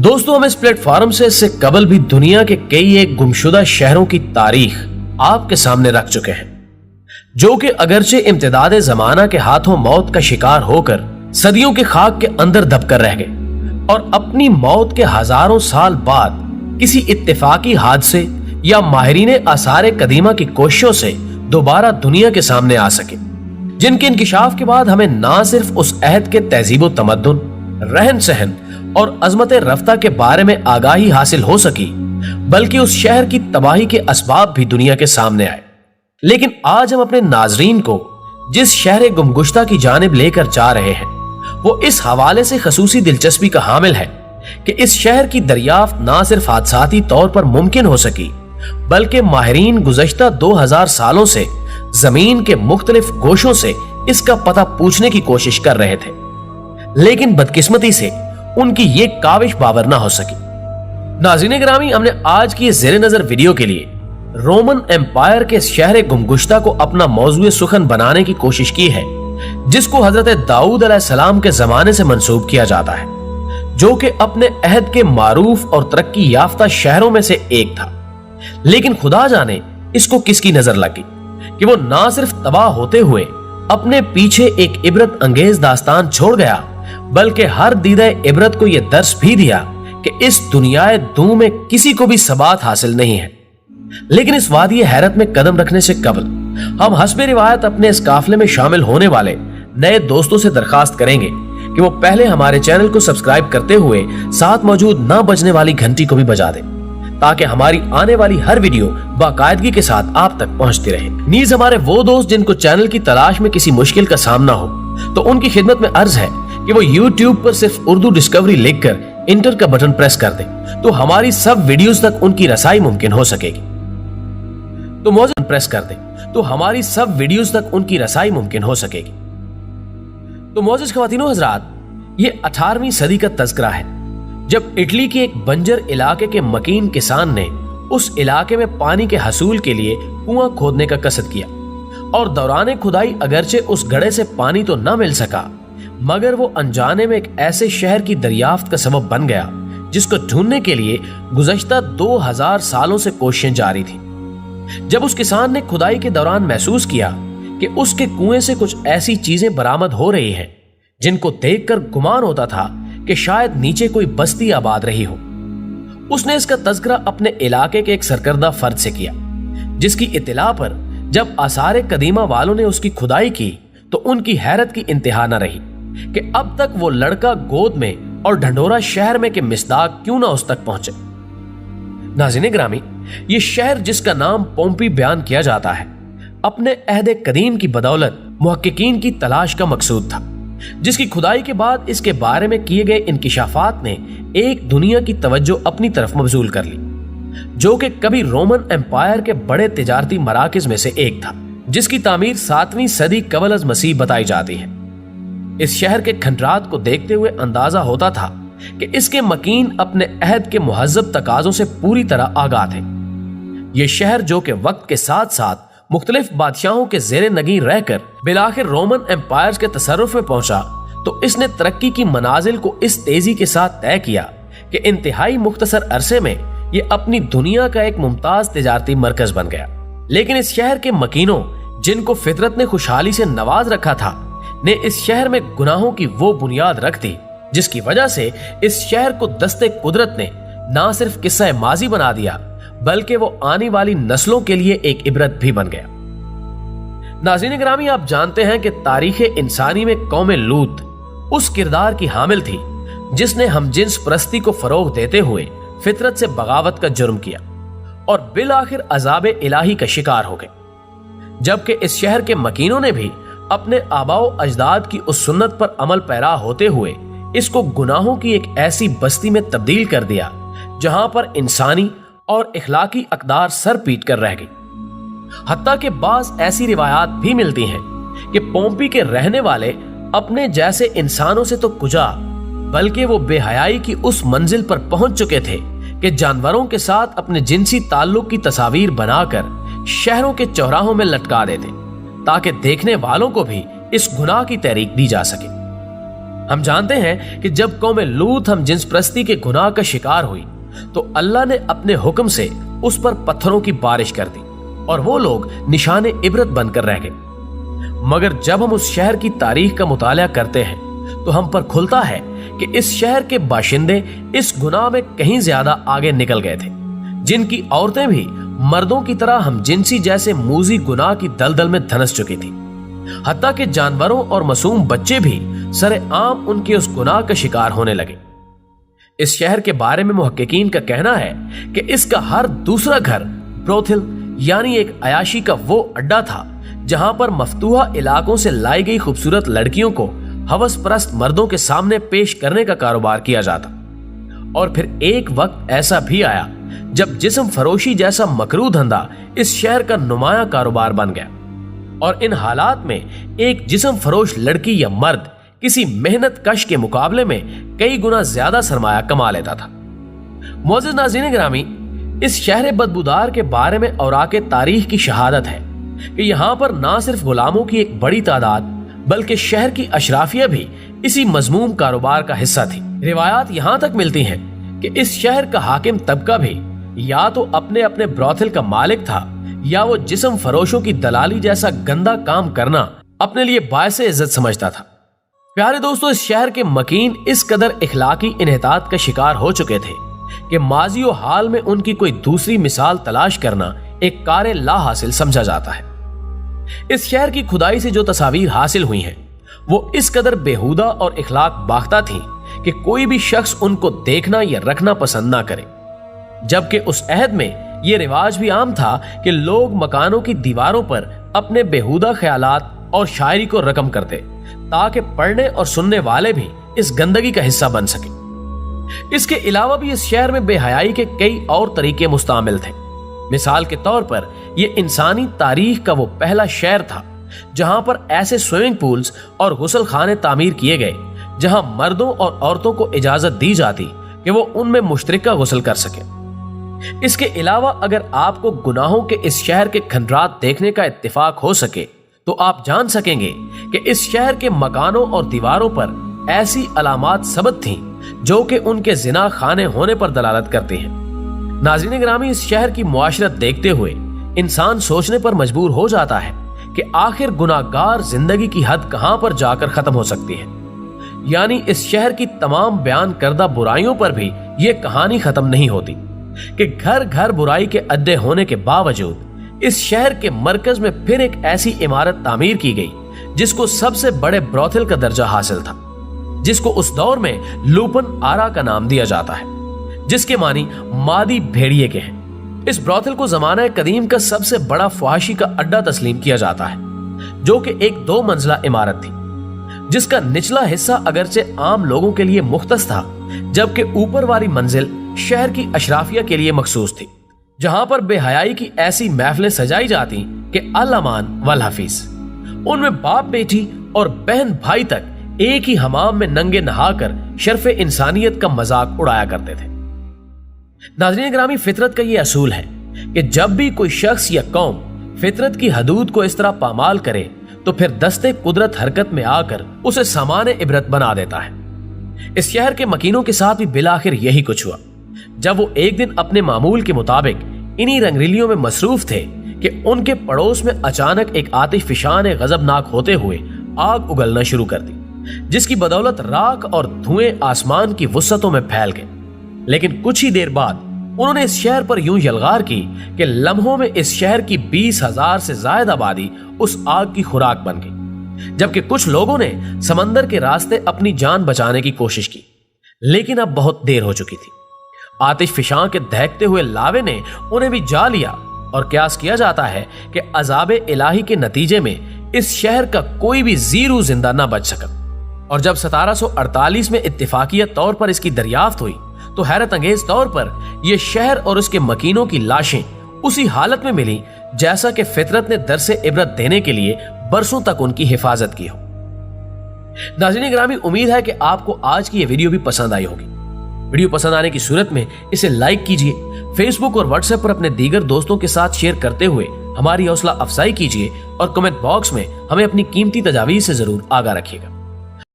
दोस्तों, हम इस प्लेटफॉर्म से इससे कबल भी दुनिया के कई एक गुमशुदा शहरों की तारीख आपके सामने रख चुके हैं, जो कि अगरचे इम्तिदाद जमाना के हाथों मौत का शिकार होकर सदियों के खाक के अंदर दबकर रह गए और अपनी मौत के हजारों साल बाद किसी इत्तेफाकी हादसे या माहिरीने आसारे कदीमा की कोशिशों से दोबारा दुनिया के सामने आ सके, जिनके इंकिशाफ के बाद हमें ना सिर्फ उस अहद के तहजीब तमद्दुन, रहन सहन और अजमत रफ्ता के बारे में आगाही हासिल हो सकी, बल्कि उस शहर की तबाही के असबाब भी दुनिया के सामने आए। लेकिन आज हम अपने नाजरीन को जिस शहर गुमगुश्ता की जानिब लेकर जा रहे हैं, वो इस हवाले से खसूसी दिलचस्पी का हामिल है कि इस शहर की दरियाफ्त ना सिर्फ हादसाती तौर पर मुमकिन हो सकी, बल्कि माहिरीन गुज़श्ता 2000 सालों से जमीन के मुख्तलिफ गोशों से इसका पता पूछने की कोशिश कर रहे थे, लेकिन बदकिस्मती से उनकी ये काविश बावर ना हो सकी। नाज़रीन गिरामी, हमने आज की ज़ेरे नजर वीडियो के लिए रोमन एम्पायर के शहर गुमगुश्ता को अपना मौजूए सुखन बनाने की कोशिश की है, जिसको हजरत दाऊद अलैहिस्सलाम के जमाने से मंसूब किया जाता है, जो कि अपने अहद के मारूफ और तरक्की याफ्ता शहरों में से एक था। लेकिन खुदा जाने इसको किसकी नजर लगी कि वो ना सिर्फ तबाह होते हुए अपने पीछे एक इबरत अंगेज दास्तान छोड़ गया, बल्कि हर दीदा इबरत को यह दर्स भी दिया कि इस दुनियाए दू में किसी को भी सबात हासिल नहीं है। लेकिन इस वादी हैरत में कदम रखने से कबल हम हस्बे रिवायत अपने इस काफिले में शामिल होने वाले नए दोस्तों से दरखास्त करेंगे कि वो पहले हमारे चैनल को सब्सक्राइब करते हुए साथ मौजूद ना बजने वाली घंटी को भी बजा दें, ताकि हमारी आने वाली हर वीडियो बाकायदगी के साथ आप तक पहुंचती रहे। नीज हमारे वो दोस्त जिनको चैनल की तलाश में किसी मुश्किल का सामना हो, तो उनकी खिदमत में अर्ज है कि वो YouTube पर सिर्फ उर्दू डिस्कवरी लिखकर इंटर का बटन प्रेस कर दें, तो हमारी सब वीडियोस तक उनकी रसाई मुमकिन हो सकेगी। तो मौजूद प्रेस कर दें तो हमारी सब वीडियोस तक उनकी रसाई मुमकिन हो सकेगी। तो मौजूद ख्वातीनो हजरात, ये 18वीं सदी का तज़किरा है, जब इटली के एक बंजर इलाके के मकीन किसान ने उस इलाके में पानी के हसूल के लिए कुआं खोदने का कसद किया, और दौरान खुदाई अगरचे उस गड्ढे से पानी तो न मिल सका, मगर वो अनजाने में एक ऐसे शहर की दरियाफ्त का सबब बन गया जिसको ढूंढने के लिए गुज़श्ता 2000 सालों से कोशिशें जारी थी। जब उस किसान ने खुदाई के दौरान महसूस किया कि उसके कुएं से कुछ ऐसी चीजें बरामद हो रही हैं जिनको देखकर गुमान होता था कि शायद नीचे कोई बस्ती आबाद रही हो, उसने इसका तज़किरा अपने इलाके के एक सरकर्दा फर्द से किया, जिसकी इत्तला पर जब आसारे कदीमा वालों ने उसकी खुदाई की तो उनकी हैरत की इंतहा न रही कि अब तक वो लड़का गोद में और ढंढोरा शहर में के मिस्दाक क्यों ना उस तक पहुंचे। नाज़रीन गिरामी, ये शहर जिसका नाम पोम्पी बयान किया जाता है, अपने अहद कदीम की बदौलत मुहक्किकीन की तलाश का मकसूद था, जिसकी खुदाई के बाद इसके बारे में किए गए इंकिशाफात ने एक दुनिया की तवज्जो अपनी तरफ मबजूल कर ली, जो कि कभी रोमन एम्पायर के बड़े तिजारती मराकिज में से एक था, जिसकी तामीर 7वीं सदी कबल अज मसीह बताई जाती है। इस शहर के खंडरात को देखते हुए अंदाजा होता था कि इसके मकीन अपने अहद के मुहज्जब तकाजों से पूरी तरह आगाह थे। ये शहर, जो कि वक्त के साथ साथ मुख्तलिफ बादशाहों के ज़ेरे नगी रहकर बिलाखिर रोमन एम्पायर के तसर्रुफ में पहुंचा, तो इसने तरक्की की मनाजिल को इस तेजी के साथ तय किया कि इंतहाई मुख्तसर अरसे में ये अपनी दुनिया का एक मुमताज तिजारती मरकज बन गया। लेकिन इस शहर के मकीनों, जिनको फितरत ने खुशहाली से नवाज रखा था, ने इस शहर में गुनाहों की वो बुनियाद रख दी जिसकी वजह से इस शहर को दस्ते कुदरत ने ना सिर्फ किस्सा माजी बना दिया, बल्कि वो आने वाली नस्लों के लिए एक इबरत भी बन गया। नाज़रीन गिरामी, आप जानते हैं कि तारीख इंसानी में कौम लूत उस किरदार की हामिल थी जिसने हमजिन्स परस्ती को फरोग देते हुए फितरत से बगावत का जुर्म किया और बिल आखिर अजाब इलाही का शिकार हो गए, जबकि इस शहर के मकीनों ने भी अपने आबाओ अजदाद की उस सुन्नत पर अमल पैरा होते हुए इसको गुनाहों की एक ऐसी बस्ती में तब्दील कर दिया जहां पर इंसानी और इखलाकी अकदार सर पीट कर रह गई। हत्ता के बाज़ ऐसी रिवायात भी मिलती हैं कि पोम्पी के रहने वाले अपने जैसे इंसानों से तो कुजा, बल्कि वो बेहयाई की उस मंजिल पर पहुंच चुके थे कि जानवरों के साथ अपने जिनसी ताल्लुक की तस्वीर बनाकर शहरों के चौराहों में लटका देते, ताकि देखने वालों को भी इस गुनाह की तहरीक दी जा सके। हम जानते हैं कि जब कौम लूत हम जिन्स प्रस्ती के गुनाह का शिकार हुई तो अल्लाह ने अपने हुक्म से उस पर पत्थरों की बारिश कर दी और वो लोग निशाने इबरत बनकर रह गए। मगर जब हम उस शहर की तारीख का मुताला करते हैं तो हम पर खुलता है कि इस शहर के बाशिंदे इस गुनाह में कहीं ज्यादा आगे निकल गए थे, जिनकी औरतें भी मर्दों की तरह हम जिनसी जैसे मूजी गुनाह की दलदल में धंस चुकी थी। हत्ता कि जानवरों और मासूम बच्चे भी सरे आम उनके उस गुनाह का शिकार होने लगे। इस शहर के बारे में मुहक्किकीन का कहना है कि इसका हर दूसरा घर ब्रोथिल यानी एक अयाशी का वो अड्डा था जहां पर मफतूहा इलाकों से लाई गई खूबसूरत लड़कियों को हवस परस्त मर्दों के सामने पेश करने का कारोबार किया जाता। और फिर एक वक्त ऐसा भी आया जब जिस्म फरोशी जैसा मकरू धंधा इस शहर का नुमाया कारोबार बन गया और इन हालात में एक जिस्म फरोश लड़की या मर्द किसी मेहनत कश के मुकाबले में कई गुना ज्यादा सरमाया कमा लेता था। मोअज़्ज़िज़ नाज़रीन ग्रामी, इस शहर बदबूदार के बारे में औराके तारीख की शहादत है कि यहाँ पर ना सिर्फ गुलामों की एक बड़ी तादाद बल्कि शहर की अशराफिया भी इसी मजमूम कारोबार का हिस्सा थी। रिवायात यहाँ तक मिलती हैं कि इस शहर का हाकिम तबका भी या तो अपने अपने ब्रोथिल का मालिक था या वो जिस्म फरोशों की दलाली जैसा गंदा काम करना अपने लिए बायसे इज्जत समझता था। प्यारे दोस्तों, इस शहर के मकीन इस कदर इखलाकी इन्हितात का शिकार हो चुके थे कि माजी और हाल में उनकी कोई दूसरी मिसाल तलाश करना एक कारे ला हासिल समझा जाता है। इस शहर की खुदाई से जो तस्वीर हासिल हुई हैं, वो इस कदर बेहुदा और इखलाक बाख्ता थी कि कोई भी शख्स उनको देखना या रखना पसंद ना करे। जबकि उस अहद में यह रिवाज भी आम था कि लोग मकानों की दीवारों पर अपने बेहुदा ख्यालात और शायरी को रकम करते ताकि पढ़ने और सुनने वाले भी इस गंदगी का हिस्सा बन सके। इसके अलावा भी इस शहर में बेहयाई के कई और तरीके मुस्तामिल थे। मिसाल के तौर पर यह इंसानी तारीख का वो पहला शहर था जहां पर ऐसे स्विमिंग पूल्स और गुसल खाने तामीर किए गए जहां मर्दों और औरतों को इजाजत दी जाती कि वो उनमें मुश्तरका गुसल कर सके। इसके अलावा अगर आपको गुनाहों के इस शहर के खंडरात देखने का इत्तेफाक हो सके तो आप जान सकेंगे कि इस शहर के मकानों और दीवारों पर ऐसी अलामात सबत थीं जो कि उनके जिना खाने होने पर दलालत करती हैं। नाज़रीन ग्रामी, इस शहर की मुआशरत देखते हुए इंसान सोचने पर मजबूर हो जाता है कि आखिर गुनाहगार जिंदगी की हद कहां पर जाकर खत्म हो सकती है। यानी इस शहर की तमाम बयान करदा बुराइयों पर भी यह कहानी खत्म नहीं होती कि घर घर बुराई के अड्डे होने के बावजूद इस शहर के मरकज में फिर एक ऐसी इमारत तामीर की गई जिसको सबसे बड़े ब्रोथिल का दर्जा हासिल था, जिसको उस दौर में लूपन आरा का नाम दिया जाता है, जिसके मानी मादी भेड़िए के हैं। इस ब्रोथिल को जमाना कदीम का सबसे बड़ा फहाशी का अड्डा तस्लीम किया जाता है, जो कि एक 2 मंजिला इमारत थी जिसका निचला हिस्सा अगरचे आम लोगों के लिए मुख्तस था, जबकि ऊपर वाली मंजिल शहर की अशराफिया के लिए मखसूस थी, जहां पर बेहयाई की ऐसी महफिलें सजाई जाती कि अल अमान वल हफीज। उनमें बाप बेटी और बहन भाई तक एक ही हमाम में नंगे नहाकर शर्फ इंसानियत का मजाक उड़ाया करते थे। नाज़रीन ग्रामी, फितरत का ये असूल है कि जब भी कोई शख्स या कौम फितरत की हदूद को इस तरह पामाल करे तो फिर दस्ते कुदरत हरकत में आकर उसे सामान्य इबरत बना देता है। इस शहर के मकीनों के साथ भी बिलाखिर यही कुछ हुआ जब वो एक दिन अपने मामूल के मुताबिक इन्हीं रंगरीलियों में मसरूफ थे कि उनके पड़ोस में अचानक एक आतिशफिशां ने गजबनाक होते हुए आग उगलना शुरू कर दी, जिसकी बदौलत राख और धुएं आसमान की वुसअतों में फैल गए। लेकिन कुछ ही देर बाद उन्होंने इस शहर पर यूं यलगार की कि लम्हों में इस शहर की 20,000 से ज्यादा आबादी उस आग की खुराक बन गई, जबकि कुछ लोगों ने समंदर के रास्ते अपनी जान बचाने की कोशिश की, लेकिन अब बहुत देर हो चुकी थी। आतिशफिशां के दहकते हुए लावे ने उन्हें भी जा लिया और क्यास किया जाता है कि अजाबे इलाही के नतीजे में इस शहर का कोई भी जीरू जिंदा ना बच सका। और जब 1748 में इत्तेफाकियत तौर पर इसकी दरियाफ्त हुई तो हैरत अंगेज तौर पर यह शहर और उसके मकीनों की लाशें उसी हालत में मिली जैसा कि फितरत ने दरसे इबरत देने के लिए बरसों तक उनकी हिफाजत की हो। नाज़रीन ग्रामी, उम्मीद है कि आपको आज की यह वीडियो भी पसंद आई होगी। वीडियो पसंद आने की सूरत में इसे लाइक कीजिए, फेसबुक और व्हाट्सएप पर अपने दीगर दोस्तों के साथ शेयर करते हुए हमारी हौसला अफजाई कीजिए और कमेंट बॉक्स में हमें अपनी कीमती तजावीज़ से जरूर आगाह रखिएगा।